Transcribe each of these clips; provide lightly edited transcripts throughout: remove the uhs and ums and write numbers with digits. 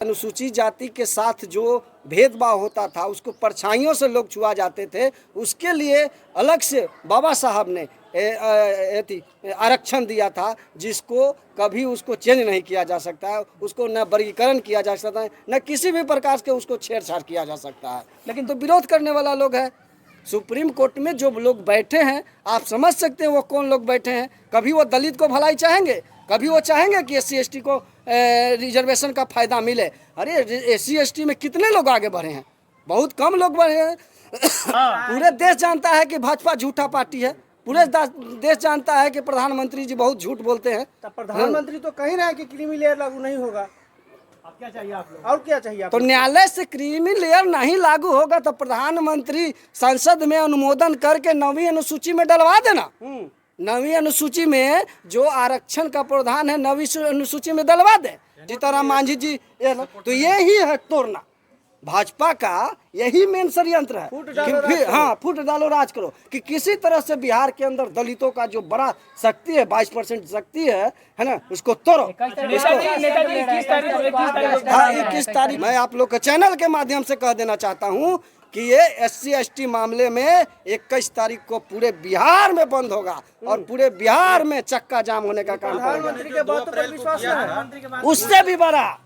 अनुसूचित जाति के साथ जो भेदभाव होता था, उसको परछाइयों से लोग छुआ जाते थे, उसके लिए अलग से बाबा साहब ने आरक्षण दिया था, जिसको कभी उसको चेंज नहीं किया जा सकता है, उसको न वर्गीकरण किया जा सकता है, न किसी भी प्रकार से उसको छेड़छाड़ किया जा सकता है। लेकिन तो विरोध करने वाला लोग है। सुप्रीम कोर्ट में जो लोग बैठे हैं, आप समझ सकते हैं वो कौन लोग बैठे हैं। कभी वो दलित को भलाई चाहेंगे, कभी वो चाहेंगे कि SC ST को रिजर्वेशन का फायदा मिले। अरे SC ST में कितने लोग आगे बढ़े हैं? बहुत कम लोग बढ़े हैं। पूरे देश जानता है कि भाजपा झूठा पार्टी है। पूरे देश जानता है कि प्रधानमंत्री जी बहुत झूठ बोलते हैं। तब प्रधानमंत्री तो कह रहे हैं कि क्रीमी लेयर लागू नहीं होगा। अब क्या चाहिए आप लोग? और क्या चाहिए आप तो न्यायालय से क्रीमी लेयर नहीं लागू होगा तो प्रधानमंत्री संसद में अनुमोदन करके 9वीं अनुसूची में डलवा देना। 9वीं अनुसूची में जो आरक्षण का प्रावधान है 9वीं अनुसूची में डलवा दे। जीतनराम मांझी जी तो ये ही है तोड़ना। भाजपा का यही मेन षड्यंत्र है कि हाँ फूट डालो राज करो, कि किसी तरह से बिहार के अंदर दलितों का जो बड़ा शक्ति है, 22% शक्ति है ना, उसको तोड़ो। 21 तारीख मैं आप लोग के चैनल के माध्यम से कह देना चाहता हूँ कि ये SC ST मामले में 21 तारीख को पूरे बिहार में बंद होगा और पूरे बिहार में चक्का जाम होने का काम करेगा। उससे भी बड़ा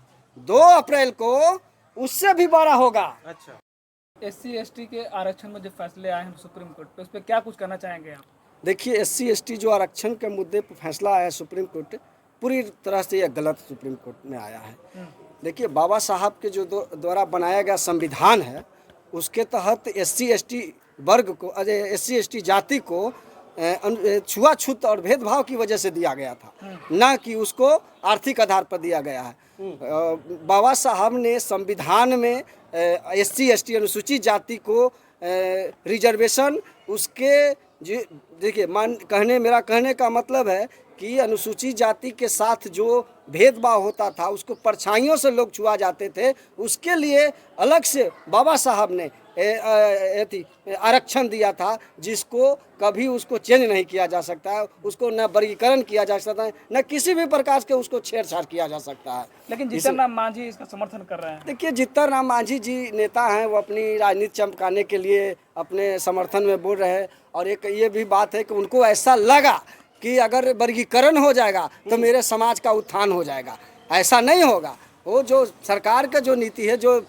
2 अप्रैल को उससे भी बड़ा होगा। अच्छा, SC ST के आरक्षण में जो फैसले आए हैं सुप्रीम कोर्ट पे, उस पर क्या कुछ करना चाहेंगे आप? देखिए SC ST जो आरक्षण के मुद्दे पर फैसला आया सुप्रीम कोर्ट, पूरी तरह से यह गलत सुप्रीम कोर्ट में आया है। देखिए बाबा साहब के जो द्वारा बनाया गया संविधान है, उसके तहत SC ST वर्ग को, SC ST जाति को छुआछूत और भेदभाव की वजह से दिया गया था, ना कि उसको आर्थिक आधार पर दिया गया है। बाबा साहब ने संविधान में SC ST अनुसूचित जाति को रिजर्वेशन उसके देखिए मेरा कहने का मतलब है कि अनुसूचित जाति के साथ जो भेदभाव होता था, उसको परछाइयों से लोग छुआ जाते थे, उसके लिए अलग से बाबा साहब ने आरक्षण दिया था, जिसको कभी उसको चेंज नहीं किया जा सकता है, उसको न वर्गीकरण किया जा सकता है, न किसी भी प्रकार से उसको छेड़छाड़ किया जा सकता है। लेकिन जीतनराम मांझी इसका समर्थन कर रहे हैं। देखिए जीतनराम मांझी जी नेता हैं, वो अपनी राजनीति चमकाने के लिए अपने समर्थन में बोल रहे हैं। और एक ये भी बात है कि उनको ऐसा लगा कि अगर वर्गीकरण हो जाएगा तो मेरे समाज का उत्थान हो जाएगा। ऐसा नहीं होगा। वो जो सरकार का जो नीति है, जो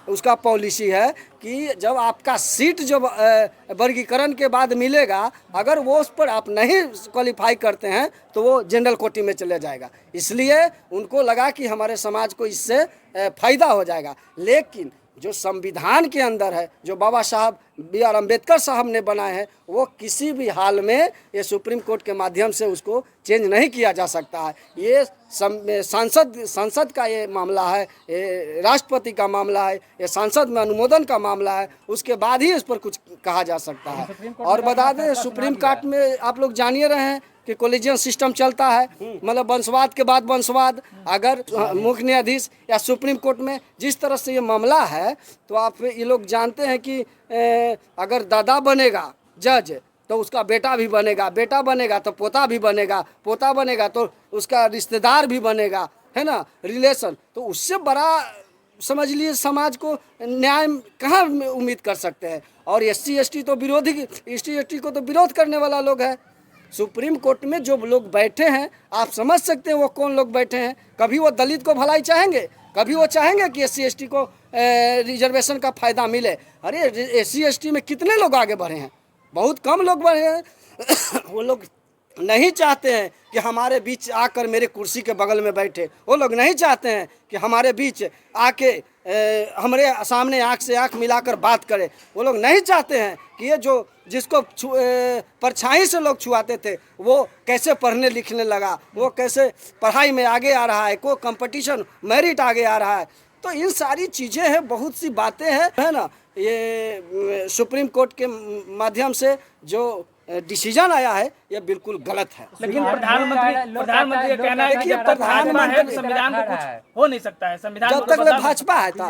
उसका पॉलिसी है कि जब आपका सीट जो वर्गीकरण के बाद मिलेगा, अगर वो उस पर आप नहीं क्वालिफाई करते हैं तो वो जनरल कोटी में चले जाएगा। इसलिए उनको लगा कि हमारे समाज को इससे फायदा हो जाएगा। लेकिन जो संविधान के अंदर है, जो बाबा साहब BR अम्बेडकर साहब ने बनाए हैं, वो किसी भी हाल में ये सुप्रीम कोर्ट के माध्यम से उसको चेंज नहीं किया जा सकता है। ये संसद का ये मामला है, ये राष्ट्रपति का मामला है, ये संसद में अनुमोदन का मामला है, उसके बाद ही इस पर कुछ कहा जा सकता है। और बता दें सुप्रीम कोर्ट में आप लोग जानिए रहे हैं कि कोलिजियन सिस्टम चलता है, मतलब वंशवाद के बाद वंशवाद। अगर मुख्य न्यायाधीश या सुप्रीम कोर्ट में जिस तरह से ये मामला है, तो आप ये लोग जानते हैं कि अगर दादा बनेगा जज तो उसका बेटा भी बनेगा, बेटा बनेगा तो पोता भी बनेगा, पोता बनेगा तो उसका रिश्तेदार भी बनेगा, है ना, रिलेशन। तो उससे बड़ा समझ लिए समाज को न्याय कहाँ उम्मीद कर सकते हैं। और SC ST तो विरोधी, SC ST को तो विरोध करने वाला लोग है। सुप्रीम कोर्ट में जो लोग बैठे हैं, आप समझ सकते हैं वो कौन लोग बैठे हैं। कभी वो दलित को भलाई चाहेंगे, कभी वो चाहेंगे कि SC ST को रिजर्वेशन का फायदा मिले। अरे SC ST में कितने लोग आगे बढ़े हैं? बहुत कम लोग बढ़े हैं। वो लोग नहीं चाहते हैं कि हमारे बीच आकर मेरे कुर्सी के बगल में बैठे। वो लोग नहीं चाहते हैं कि हमारे बीच आके हमारे सामने आँख से आँख मिलाकर बात करे। वो लोग नहीं चाहते हैं कि ये जो जिसको परछाई से लोग छुआते थे, वो कैसे पढ़ने लिखने लगा, वो कैसे पढ़ाई में आगे आ रहा है, को कंपटीशन मेरिट आगे आ रहा है। तो इन सारी चीज़ें हैं, बहुत सी बातें हैं, है ना। ये सुप्रीम कोर्ट के माध्यम से जो डिसीजन आया है, ये बिल्कुल गलत है। लेकिन प्रधानमंत्री का कहना है कि प्रधानमंत्री संविधान को कुछ हो नहीं सकता है। संविधान जब तक भाजपा है था,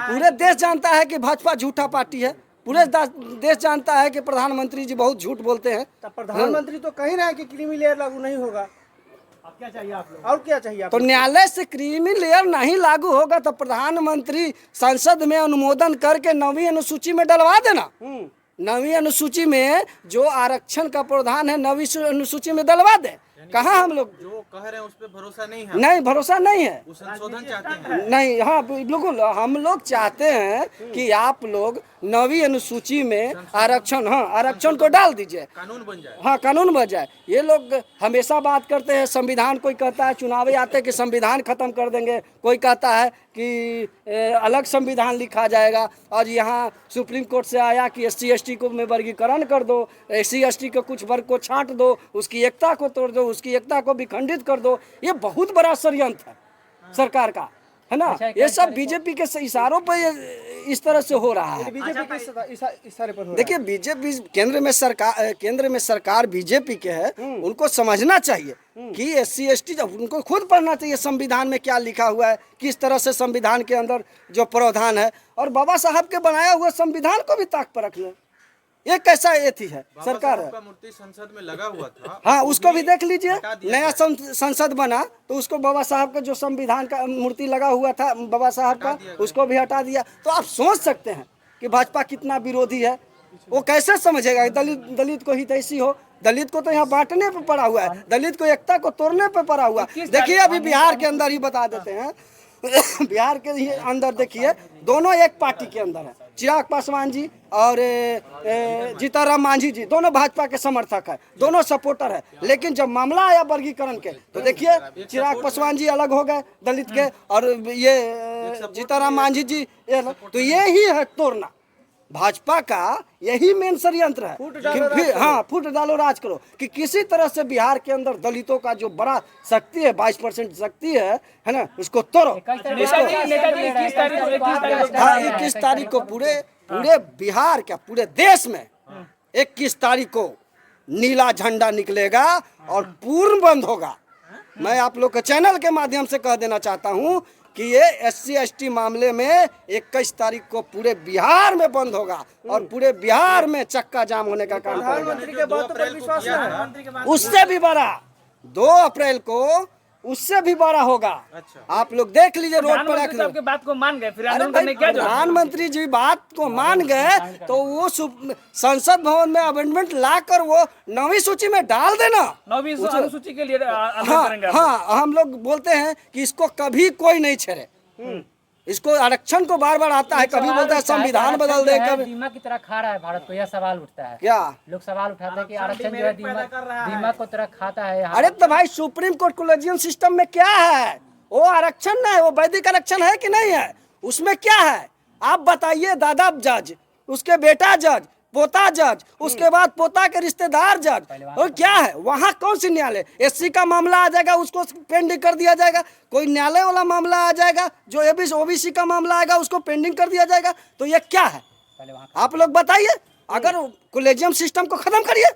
पूरे देश जानता है कि भाजपा झूठा पार्टी है। पूरे देश जानता है कि प्रधानमंत्री जी बहुत झूठ बोलते हैं। तब प्रधानमंत्री तो कह रहे हैं कि क्रीमी लेयर लागू नहीं होगा। क्या चाहिए आप लोग? और क्या चाहिए आप तो न्यायालय से क्रीमी लेयर नहीं लागू होगा तो प्रधानमंत्री संसद में अनुमोदन करके 9वीं अनुसूची में डलवा देना। 9वीं अनुसूची में जो आरक्षण का प्रावधान है 9वीं अनुसूची में डलवा दे। कहाँ हम लोग जो कह रहे हैं उस पर भरोसा नहीं है, नहीं, भरोसा नहीं है, वो संशोधन चाहते हैं। नहीं, हाँ बिल्कुल, हम लोग चाहते हैं कि आप लोग 9वीं अनुसूची में आरक्षण, हाँ आरक्षण को डाल दीजिए, कानून बन जाए। हाँ कानून बन जाए। ये लोग हमेशा बात करते हैं संविधान, कोई कहता है चुनावी आते कि संविधान खत्म कर देंगे, कोई कहता है कि अलग संविधान लिखा जाएगा, और यहाँ सुप्रीम कोर्ट से आया कि SC ST को में वर्गीकरण कर दो, SC ST के कुछ वर्ग को छांट दो, उसकी एकता को तोड़ दो, उसकी एकता को भी खंडित कर दो। ये बहुत बड़ा षड्यंत्र है सरकार का, है ना। ये सब बीजेपी के इशारों पर इस तरह से हो रहा है। बीजेपी के इशारे पर हो रहा है। देखिए बीजेपी केंद्र में सरकार बीजेपी के है, उनको समझना चाहिए कि SC ST जब उनको खुद पढ़ना चाहिए संविधान में क्या लिखा हुआ है, किस तरह से संविधान के अंदर जो प्रावधान है, और बाबा साहब के बनाया हुआ संविधान को भी ताक पर रख लें। ये कैसा एथी है सरकार है। का मूर्ति संसद में लगा हुआ था, हाँ उसको भी देख लीजिए, नया संसद बना तो उसको बाबा साहब का जो संविधान का मूर्ति लगा हुआ था बाबा साहब का, उसको भी हटा दिया। तो आप सोच सकते हैं कि भाजपा कितना विरोधी है। वो कैसे समझेगा दलित को हितैषी हो। दलित को तो यहाँ बांटने पे पड़ा हुआ है, दलित को एकता को तोड़ने पे पड़ा हुआ है। देखिए अभी बिहार के अंदर ही बता देते हैं बिहार के ही अंदर देखिए दोनों एक पार्टी के अंदर है, चिराग पासवान जी और जीतनराम मांझी जी दोनों भाजपा के समर्थक है, दोनों सपोर्टर है। लेकिन जब मामला आया वर्गीकरण के तो देखिए चिराग पासवान जी अलग हो गए दलित के, और ये जीतनराम मांझी जी तो ये ही है तोड़ना। भाजपा का यही मेन षड्यंत्र है कि फिर हाँ फूट डालो राज करो, कि किसी तरह से बिहार के अंदर दलितों का जो बड़ा शक्ति है 22% शक्ति है ना, उसको तोड़ो। हाँ 21 तारीख को पूरे बिहार क्या पूरे देश में 21 तारीख को नीला झंडा निकलेगा और पूर्ण बंद होगा। मैं आप लोग के चैनल के माध्यम से कह देना चाहता हूँ कि ये SC ST मामले में 21 तारीख को पूरे बिहार में बंद होगा और पूरे बिहार में चक्का जाम होने का काम करेगा। प्रधानमंत्री के बातों पर विश्वास है। उससे भी बड़ा 2 अप्रैल को उससे भी बड़ा होगा। आप लोग देख लीजिए रोड पर रख आपकी बात को मान गए, फिर अरे आंदोलन करने क्या जरूरत? प्रधानमंत्री जी बात को मान गए तो वो संसद भवन में अमेंडमेंट ला कर वो 9वीं सूची में डाल देना। 9वीं अनुसूची के लिए आंदोलन हाँ करेंगे आप? हाँ हम लोग बोलते हैं कि इसको कभी कोई नहीं छेड़े। इसको आरक्षण को बार बार आता है, कभी बोलता है संविधान बदल दे, कभी दीमक की तरह खा रहा है भारत को। यह सवाल उठता है, क्या लोग सवाल उठाते हैं कि आरक्षण जो है दीमक को तरह खाता है यहाँ। अरे तो भाई सुप्रीम कोर्ट कोलेजियम सिस्टम में क्या है? वो आरक्षण नहीं, वो वैदिक आरक्षण है कि नहीं है? उसमें क्या है आप बताइए। दादा जज, उसके बेटा जज, पोता जज, उसके बाद पोता के रिश्तेदार जज, और क्या है वहाँ? कौन सी न्यायालय? SC का मामला आ जाएगा उसको पेंडिंग कर दिया जाएगा, कोई न्यायालय वाला मामला आ जाएगा, जो OBC का मामला आएगा उसको पेंडिंग कर दिया जाएगा। तो ये क्या है आप लोग बताइए। अगर कोलेजियम सिस्टम को खत्म करिए,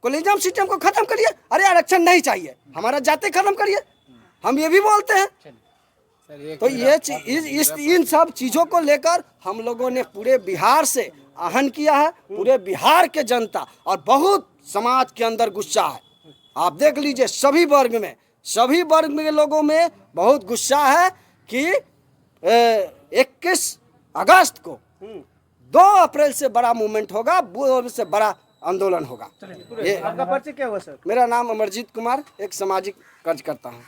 कोलेजियम सिस्टम को खत्म करिए। अरे आरक्षण नहीं चाहिए, हमारा जाति खत्म करिए, हम ये भी बोलते हैं। तो ये इन सब चीजों को लेकर हम लोगों ने पूरे बिहार से आहन किया है। पूरे बिहार के जनता और बहुत समाज के अंदर गुस्सा है। आप देख लीजिए सभी वर्ग में लोगों में बहुत गुस्सा है कि 21 अगस्त को 2 अप्रैल से बड़ा मूवमेंट होगा, 2 से बड़ा आंदोलन होगा। आपका परिचय क्या हुआ सर? मेरा नाम अमरजीत कुमार, एक सामाजिक कार्यकर्ता हूँ।